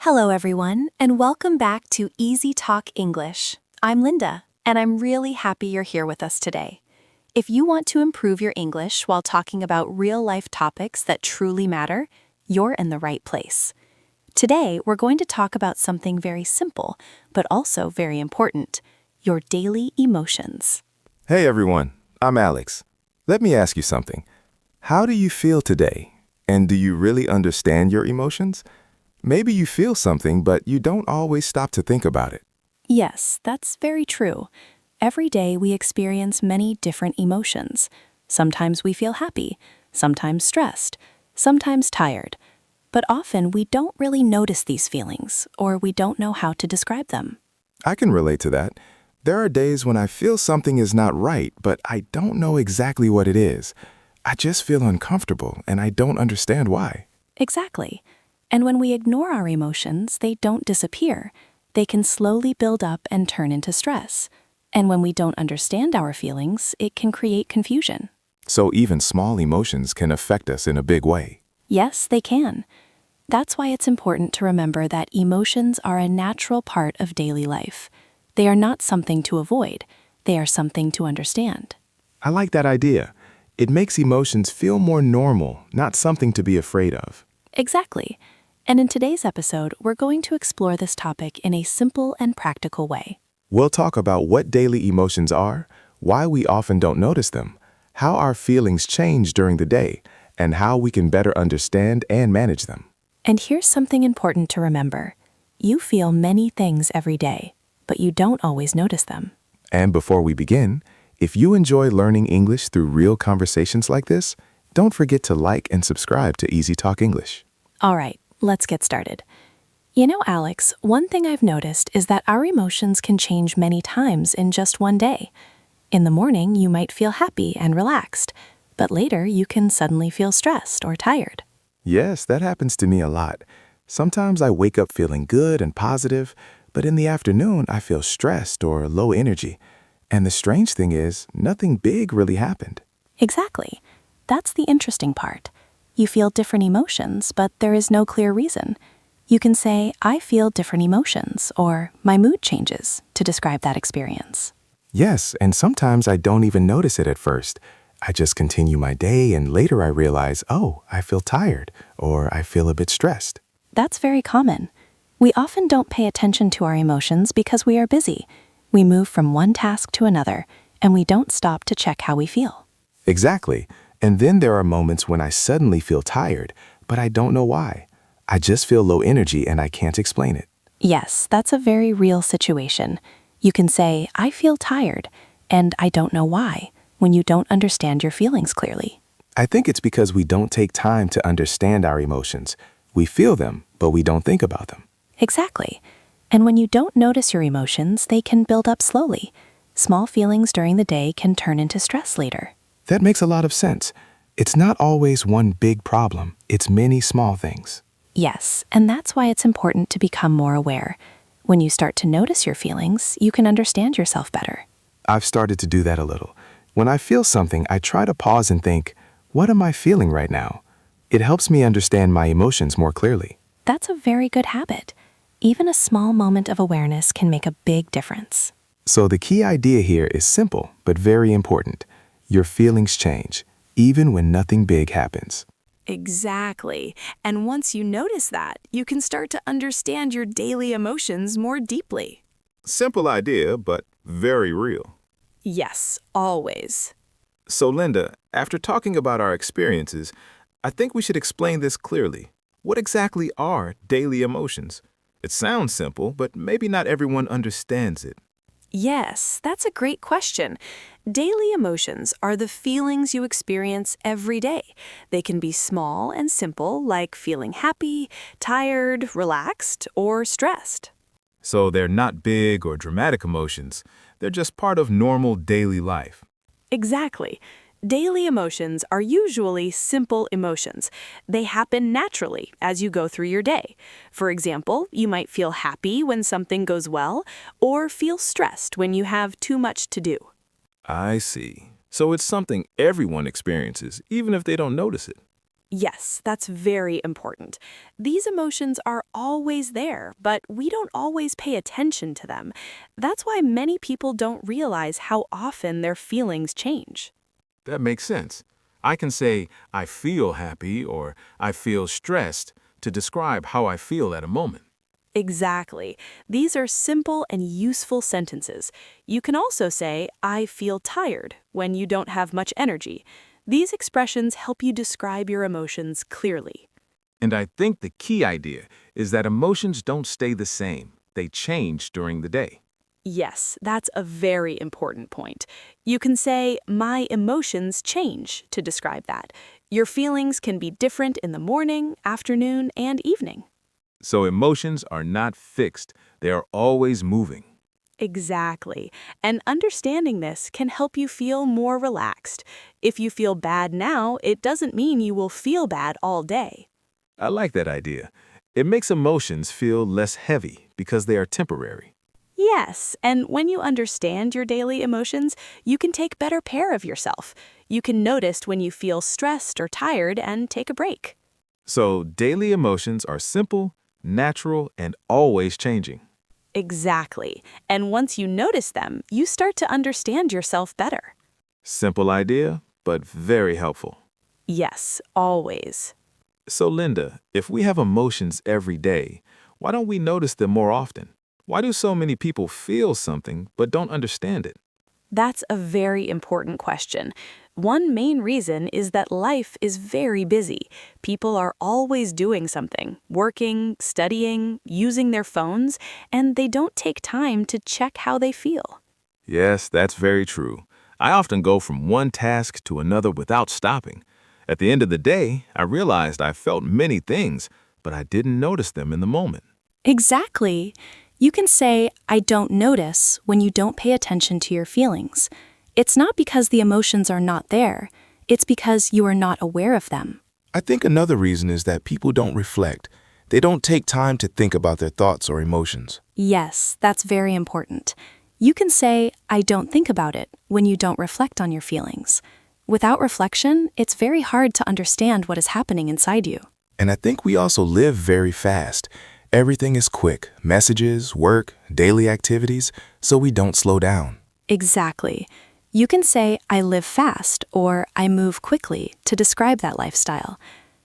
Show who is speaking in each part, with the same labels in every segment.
Speaker 1: Hello, everyone, and welcome back to EasyTalk English. I'm Linda, and I'm really happy you're here with us today. If you want to improve your English while talking about real-life topics that truly matter, you're in the right place. Today, we're going to talk about something very simple, but also very important, your daily emotions.
Speaker 2: Hey everyone, I'm Alex. Let me ask you something. How do you feel today? And do you really understand your emotions? Maybe you feel something, but you don't always stop to think about it.
Speaker 1: Yes, that's very true. Every day we experience many different emotions. Sometimes we feel happy, sometimes stressed, sometimes tired. But often we don't really notice these feelings, or we don't know how to describe them.
Speaker 2: I can relate to that. There are days when I feel something is not right, but I don't know exactly what it is. I just feel uncomfortable, and I don't understand why.
Speaker 1: Exactly. And when we ignore our emotions, they don't disappear. They can slowly build up and turn into stress. And when we don't understand our feelings, it can create confusion.
Speaker 2: So even small emotions can affect us in a big way.
Speaker 1: Yes, they can. That's why it's important to remember that emotions are a natural part of daily life. They are not something to avoid. They are something to understand.
Speaker 2: I like that idea. It makes emotions feel more normal, not something to be afraid of.
Speaker 1: Exactly. And in today's episode, we're going to explore this topic in a simple and practical way.
Speaker 2: We'll talk about what daily emotions are, why we often don't notice them, how our feelings change during the day, and how we can better understand and manage them.
Speaker 1: And here's something important to remember. You feel many things every day, but you don't always notice them.
Speaker 2: And before we begin, if you enjoy learning English through real conversations like this, don't forget to like and subscribe to Easy Talk English.
Speaker 1: All right, let's get started. You know, Alex, one thing I've noticed is that our emotions can change many times in just one day. In the morning, you might feel happy and relaxed, but later you can suddenly feel stressed or tired.
Speaker 2: Yes, that happens to me a lot. Sometimes I wake up feeling good and positive, but in the afternoon I feel stressed or low energy. And the strange thing is, nothing big really happened.
Speaker 1: Exactly. That's the interesting part. You feel different emotions, but there is no clear reason. You can say, I feel different emotions, or my mood changes, to describe that experience.
Speaker 2: Yes, and sometimes I don't even notice it at first. I just continue my day and later I realize, oh, I feel tired, or I feel a bit stressed.
Speaker 1: That's very common. We often don't pay attention to our emotions because we are busy. We move from one task to another, and we don't stop to check how we feel.
Speaker 2: Exactly. And then there are moments when I suddenly feel tired, but I don't know why. I just feel low energy and I can't explain it.
Speaker 1: Yes, that's a very real situation. You can say, I feel tired, and I don't know why, when you don't understand your feelings clearly.
Speaker 2: I think it's because we don't take time to understand our emotions. We feel them, but we don't think about them.
Speaker 1: Exactly. And when you don't notice your emotions, they can build up slowly. Small feelings during the day can turn into stress later.
Speaker 2: That makes a lot of sense. It's not always one big problem. It's many small things.
Speaker 1: Yes, and that's why it's important to become more aware. When you start to notice your feelings, you can understand yourself better.
Speaker 2: I've started to do that a little. When I feel something, I try to pause and think, what am I feeling right now? It helps me understand my emotions more clearly.
Speaker 1: That's a very good habit. Even a small moment of awareness can make a big difference.
Speaker 2: So the key idea here is simple, but very important. Your feelings change, even when nothing big happens.
Speaker 3: Exactly. And once you notice that, you can start to understand your daily emotions more deeply.
Speaker 2: Simple idea, but very real.
Speaker 3: Yes, always.
Speaker 2: So Linda, after talking about our experiences, I think we should explain this clearly. What exactly are daily emotions? It sounds simple, but maybe not everyone understands it.
Speaker 3: Yes, that's a great question. Daily emotions are the feelings you experience every day. They can be small and simple, like feeling happy, tired, relaxed, or stressed.
Speaker 2: So they're not big or dramatic emotions. They're just part of normal daily life.
Speaker 3: Exactly. Daily emotions are usually simple emotions. They happen naturally as you go through your day. For example, you might feel happy when something goes well, or feel stressed when you have too much to do.
Speaker 2: I see. So it's something everyone experiences, even if they don't notice it.
Speaker 3: Yes, that's very important. These emotions are always there, but we don't always pay attention to them. That's why many people don't realize how often their feelings change.
Speaker 4: That makes sense. I can say, I feel happy or I feel stressed to describe how I feel at a moment.
Speaker 3: Exactly. These are simple and useful sentences. You can also say, I feel tired when you don't have much energy. These expressions help you describe your emotions clearly.
Speaker 4: And I think the key idea is that emotions don't stay the same. They change during the day.
Speaker 3: Yes, that's a very important point. You can say, my emotions change to describe that. Your feelings can be different in the morning, afternoon, and evening.
Speaker 4: So emotions are not fixed. They are always moving.
Speaker 3: Exactly. And understanding this can help you feel more relaxed. If you feel bad now, it doesn't mean you will feel bad all day.
Speaker 4: I like that idea. It makes emotions feel less heavy because they are temporary.
Speaker 3: Yes, and when you understand your daily emotions, you can take better care of yourself. You can notice when you feel stressed or tired and take a break.
Speaker 4: So daily emotions are simple, natural, and always changing.
Speaker 3: Exactly. And once you notice them, you start to understand yourself better.
Speaker 4: Simple idea, but very helpful.
Speaker 3: Yes, always.
Speaker 4: So Linda, if we have emotions every day, why don't we notice them more often? Why do so many people feel something but don't understand it?
Speaker 3: That's a very important question. One main reason is that life is very busy. People are always doing something, working, studying, using their phones, and they don't take time to check how they feel.
Speaker 4: Yes, that's very true. I often go from one task to another without stopping. At the end of the day, I realized I felt many things, but I didn't notice them in the moment.
Speaker 1: Exactly. You can say, I don't notice when you don't pay attention to your feelings. It's not because the emotions are not there. It's because you are not aware of them.
Speaker 2: I think another reason is that people don't reflect. They don't take time to think about their thoughts or emotions.
Speaker 1: Yes, that's very important. You can say, I don't think about it when you don't reflect on your feelings. Without reflection, it's very hard to understand what is happening inside you.
Speaker 2: And I think we also live very fast. Everything is quick, messages, work, daily activities, so we don't slow down.
Speaker 1: Exactly. You can say, I live fast or I move quickly to describe that lifestyle.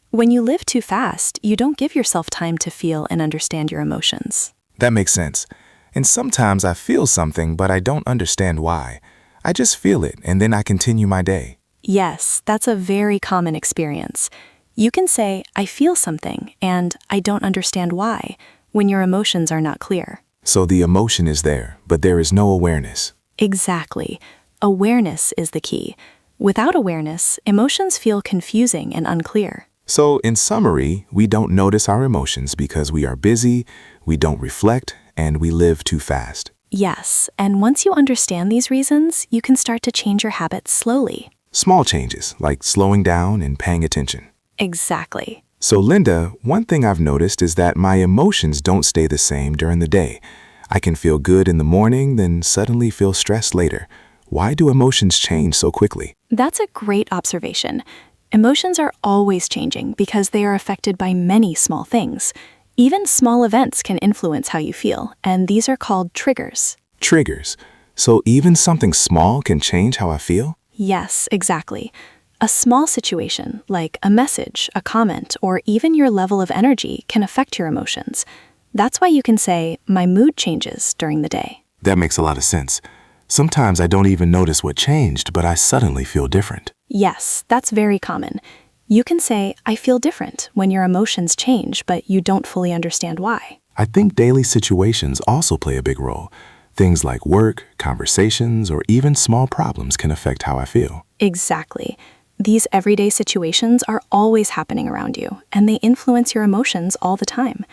Speaker 1: When you live too fast, you don't give yourself time to feel and understand your emotions.
Speaker 2: That makes sense. And sometimes I feel something, but I don't understand why. I just feel it, and then I continue my day.
Speaker 1: Yes, that's a very common experience. You can say, I feel something, and I don't understand why, when your emotions are not clear.
Speaker 2: So the emotion is there, but there is no awareness.
Speaker 1: Exactly. Awareness is the key. Without awareness, emotions feel confusing and unclear.
Speaker 2: So in summary, we don't notice our emotions because we are busy, we don't reflect, and we live too fast.
Speaker 1: Yes, and once you understand these reasons, you can start to change your habits slowly.
Speaker 2: Small changes, like slowing down and paying attention.
Speaker 1: Exactly.
Speaker 2: So Linda, one thing I've noticed is that my emotions don't stay the same during the day. I can feel good in the morning, then suddenly feel stressed later. Why do emotions change so quickly?
Speaker 1: That's a great observation. Emotions are always changing because they are affected by many small things. Even small events can influence how you feel, and these are called triggers.
Speaker 2: Triggers. So even something small can change how I feel?
Speaker 1: Yes, exactly. A small situation, like a message, a comment, or even your level of energy, can affect your emotions. That's why you can say, my mood changes during the day.
Speaker 2: That makes a lot of sense. Sometimes I don't even notice what changed, but I suddenly feel different.
Speaker 1: Yes, that's very common. You can say, I feel different when your emotions change, but you don't fully understand why.
Speaker 2: I think daily situations also play a big role. Things like work, conversations, or even small problems can affect how I feel.
Speaker 1: Exactly. These everyday situations are always happening around you, and they influence your emotions all the time.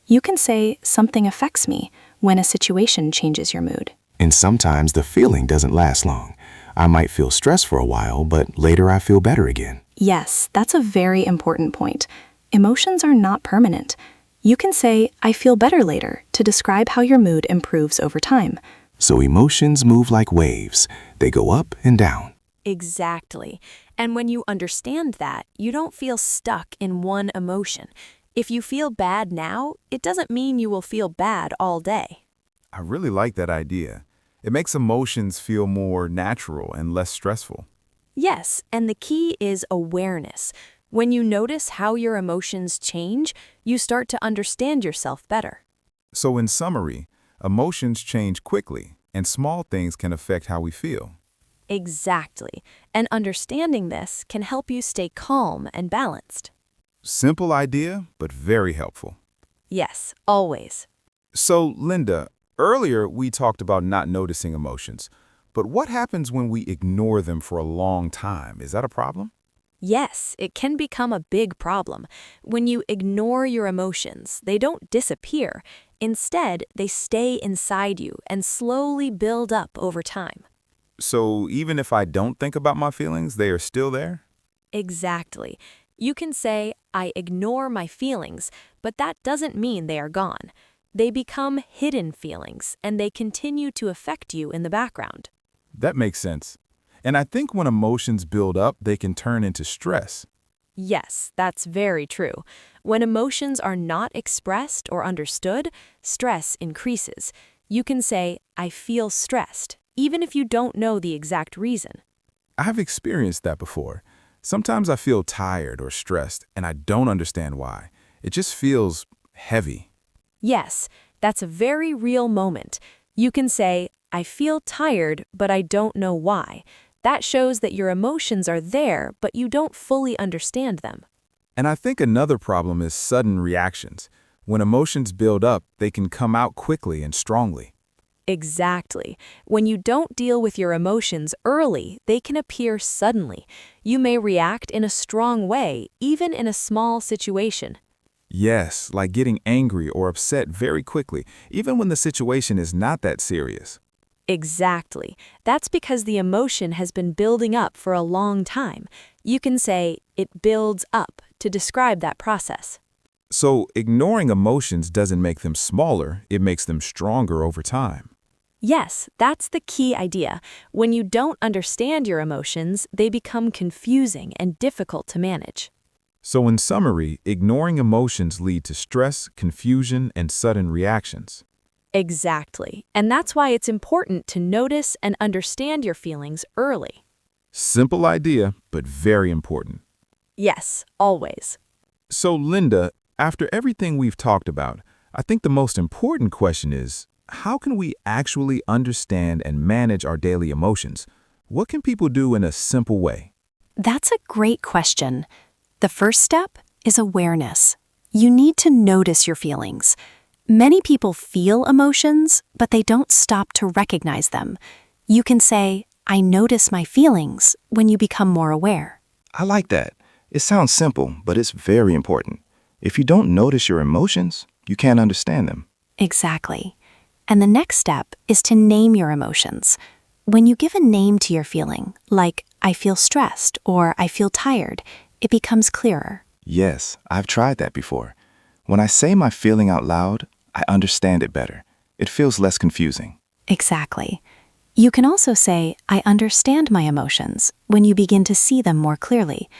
Speaker 1: You can say, something affects me when a situation changes your mood.
Speaker 2: And sometimes the feeling doesn't last long. I might feel stressed for a while, but later I feel better again.
Speaker 1: Yes, that's a very important point. Emotions are not permanent. You can say, I feel better later, to describe how your mood improves over time.
Speaker 2: So emotions move like waves. They go up and down.
Speaker 3: Exactly. And when you understand that, you don't feel stuck in one emotion. If you feel bad now, it doesn't mean you will feel bad all day.
Speaker 5: I really like that idea. It makes emotions feel more natural and less stressful.
Speaker 3: Yes, and the key is awareness. When you notice how your emotions change, you start to understand yourself better.
Speaker 5: So in summary, emotions change quickly, and small things can affect how we feel.
Speaker 3: Exactly. And understanding this can help you stay calm and balanced.
Speaker 5: Simple idea, but very helpful.
Speaker 3: Yes, always.
Speaker 5: So, Linda, earlier we talked about not noticing emotions, but what happens when we ignore them for a long time? Is that a problem?
Speaker 3: Yes, it can become a big problem. When you ignore your emotions, they don't disappear. Instead, they stay inside you and slowly build up over time.
Speaker 5: So even if I don't think about my feelings, they are still there?
Speaker 3: Exactly. You can say, I ignore my feelings, but that doesn't mean they are gone. They become hidden feelings, and they continue to affect you in the background.
Speaker 5: That makes sense. And I think when emotions build up, they can turn into stress.
Speaker 3: Yes, that's very true. When emotions are not expressed or understood, stress increases. You can say, I feel stressed, even if you don't know the exact reason.
Speaker 5: I've experienced that before. Sometimes I feel tired or stressed, and I don't understand why. It just feels heavy.
Speaker 3: Yes, that's a very real moment. You can say, I feel tired, but I don't know why. That shows that your emotions are there, but you don't fully understand them.
Speaker 5: And I think another problem is sudden reactions. When emotions build up, they can come out quickly and strongly.
Speaker 3: Exactly. When you don't deal with your emotions early, they can appear suddenly. You may react in a strong way, even in a small situation.
Speaker 5: Yes, like getting angry or upset very quickly, even when the situation is not that serious.
Speaker 3: Exactly. That's because the emotion has been building up for a long time. You can say, it builds up to describe that process.
Speaker 5: So ignoring emotions doesn't make them smaller, it makes them stronger over time.
Speaker 3: Yes, that's the key idea. When you don't understand your emotions, they become confusing and difficult to manage.
Speaker 5: So in summary, ignoring emotions lead to stress, confusion, and sudden reactions.
Speaker 3: Exactly. And that's why it's important to notice and understand your feelings early.
Speaker 5: Simple idea, but very important.
Speaker 3: Yes, always.
Speaker 5: So Linda, after everything we've talked about, I think the most important question is, how can we actually understand and manage our daily emotions? What can people do in a simple way?
Speaker 1: That's a great question. The first step is awareness. You need to notice your feelings. Many people feel emotions, but they don't stop to recognize them. You can say, I notice my feelings when you become more aware.
Speaker 6: I like that. It sounds simple, but it's very important. If you don't notice your emotions, you can't understand them.
Speaker 1: Exactly. And the next step is to name your emotions. When you give a name to your feeling, like I feel stressed or I feel tired, it becomes clearer.
Speaker 6: Yes, I've tried that before. When I say my feeling out loud, I understand it better. It feels less confusing.
Speaker 1: Exactly. You can also say, I understand my emotions when you begin to see them more clearly.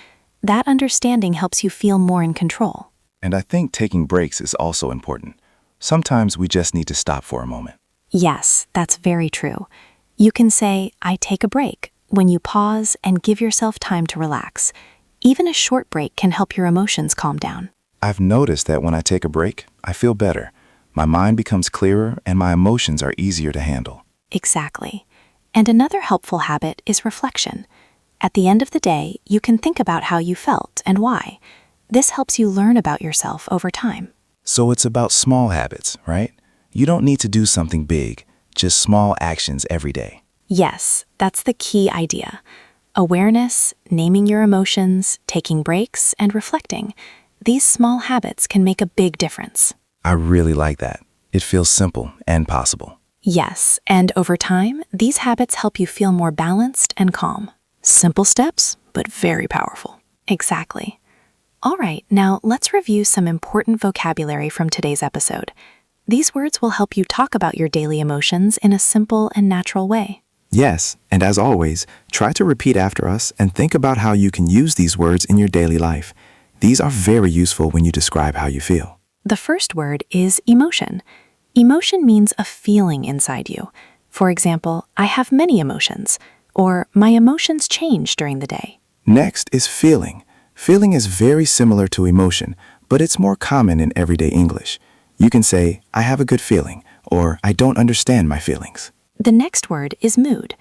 Speaker 1: That understanding helps you feel more in control.
Speaker 6: And I think taking breaks is also important. Sometimes we just need to stop for a moment.
Speaker 1: Yes, that's very true. You can say, I take a break when you pause and give yourself time to relax. Even a short break can help your emotions calm down.
Speaker 6: I've noticed that when I take a break, I feel better. My mind becomes clearer and my emotions are easier to handle.
Speaker 1: Exactly. And another helpful habit is reflection. At the end of the day, you can think about how you felt and why. This helps you learn about yourself over time.
Speaker 6: So it's about small habits, right? You don't need to do something big, just small actions every day.
Speaker 1: Yes, that's the key idea. Awareness, naming your emotions, taking breaks, and reflecting. These small habits can make a big difference.
Speaker 6: I really like that. It feels simple and possible.
Speaker 1: Yes, and over time, these habits help you feel more balanced and calm. Simple steps, but very powerful. Exactly. All right, now let's review some important vocabulary from today's episode. These words will help you talk about your daily emotions in a simple and natural way.
Speaker 6: Yes, and as always, try to repeat after us and think about how you can use these words in your daily life. These are very useful when you describe how you feel.
Speaker 1: The first word is emotion. Emotion means a feeling inside you. For example, I have many emotions, or my emotions change during the day.
Speaker 6: Next is feeling. Feeling is very similar to emotion, but it's more common in everyday English. You can say, I have a good feeling, or I don't understand my feelings.
Speaker 1: The next word is mood.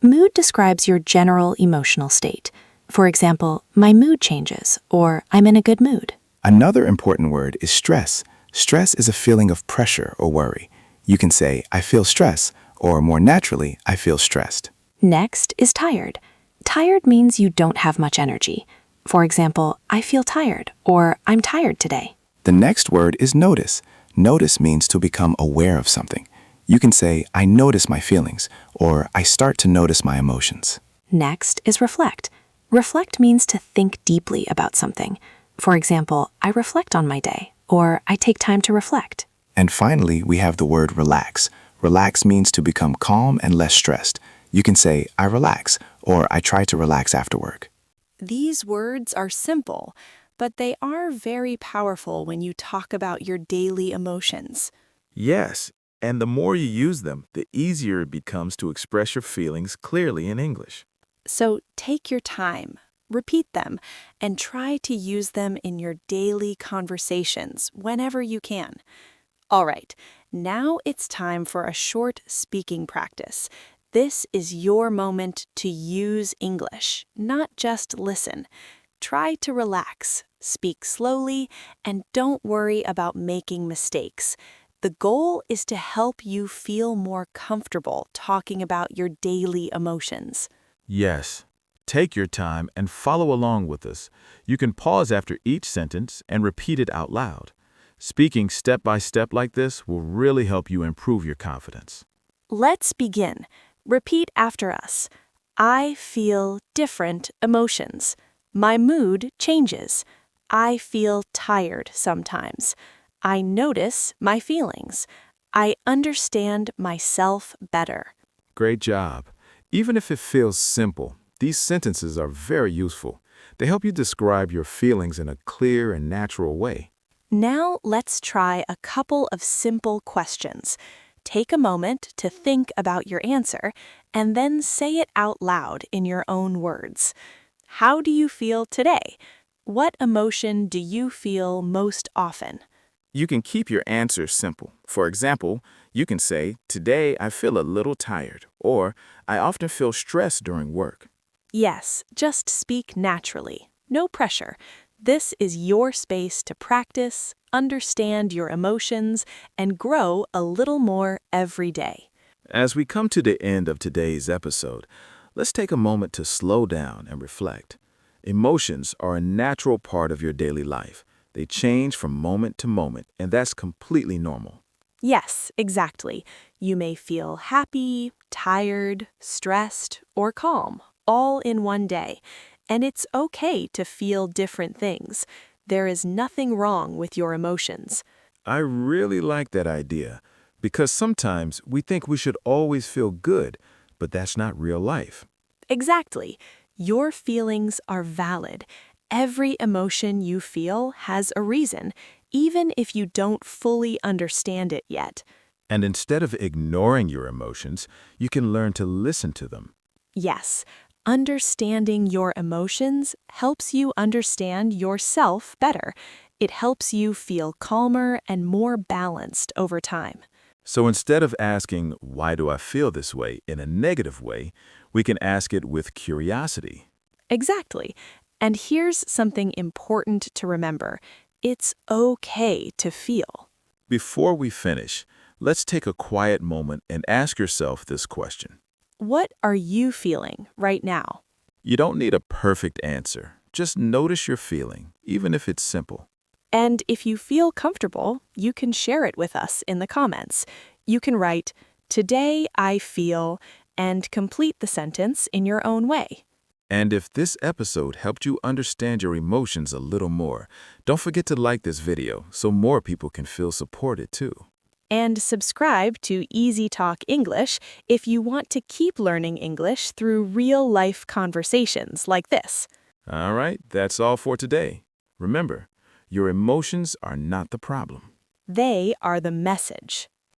Speaker 1: Mood describes your general emotional state. For example, my mood changes, or I'm in a good mood.
Speaker 6: Another important word is stress. Stress is a feeling of pressure or worry. You can say, I feel stress, or more naturally, I feel stressed.
Speaker 1: Next is tired. Tired means you don't have much energy. For example, I feel tired, or I'm tired today.
Speaker 6: The next word is notice. Notice means to become aware of something. You can say, I notice my feelings, or I start to notice my emotions.
Speaker 1: Next is reflect. Reflect means to think deeply about something. For example, I reflect on my day, or I take time to reflect.
Speaker 6: And finally, we have the word relax. Relax means to become calm and less stressed. You can say, I relax, or I try to relax after work.
Speaker 3: These words are simple, but they are very powerful when you talk about your daily emotions.
Speaker 4: Yes, and the more you use them, the easier it becomes to express your feelings clearly in English.
Speaker 3: So take your time, repeat them, and try to use them in your daily conversations whenever you can. All right, now it's time for a short speaking practice. This is your moment to use English, not just listen. Try to relax, speak slowly, and don't worry about making mistakes. The goal is to help you feel more comfortable talking about your daily emotions.
Speaker 4: Yes. Take your time and follow along with us. You can pause after each sentence and repeat it out loud. Speaking step by step like this will really help you improve your confidence.
Speaker 3: Let's begin. Repeat after us. I feel different emotions. My mood changes. I feel tired sometimes. I notice my feelings. I understand myself better.
Speaker 4: Great job. Even if it feels simple, these sentences are very useful. They help you describe your feelings in a clear and natural way.
Speaker 3: Now let's try a couple of simple questions. Take a moment to think about your answer and then say it out loud in your own words. How do you feel today? What emotion do you feel most often?
Speaker 4: You can keep your answers simple. For example, you can say, Today I feel a little tired, or I often feel stressed during work.
Speaker 3: Yes, just speak naturally. No pressure. This is your space to practice, understand your emotions, and grow a little more every day.
Speaker 4: As we come to the end of today's episode, let's take a moment to slow down and reflect. Emotions are a natural part of your daily life. They change from moment to moment, and that's completely normal.
Speaker 3: Yes, exactly. You may feel happy, tired, stressed, or calm, all in one day. And it's okay to feel different things. There is nothing wrong with your emotions.
Speaker 4: I really like that idea because sometimes we think we should always feel good, but that's not real life.
Speaker 3: Exactly. Your feelings are valid. Every emotion you feel has a reason, even if you don't fully understand it yet.
Speaker 4: And instead of ignoring your emotions, you can learn to listen to them.
Speaker 3: Yes, understanding your emotions helps you understand yourself better. It helps you feel calmer and more balanced over time.
Speaker 4: So instead of asking, Why do I feel this way, in a negative way, we can ask it with curiosity.
Speaker 3: Exactly. And here's something important to remember. It's okay to feel.
Speaker 4: Before we finish, let's take a quiet moment and ask yourself this question.
Speaker 3: What are you feeling right now?
Speaker 4: You don't need a perfect answer. Just notice your feeling, even if it's simple.
Speaker 3: And if you feel comfortable, you can share it with us in the comments. You can write, Today I feel, and complete the sentence in your own way.
Speaker 4: And if this episode helped you understand your emotions a little more, don't forget to like this video so more people can feel supported too.
Speaker 3: And subscribe to EasyTalk English if you want to keep learning English through real-life conversations like this.
Speaker 4: All right, that's all for today. Remember, your emotions are not the problem.
Speaker 3: They are the message.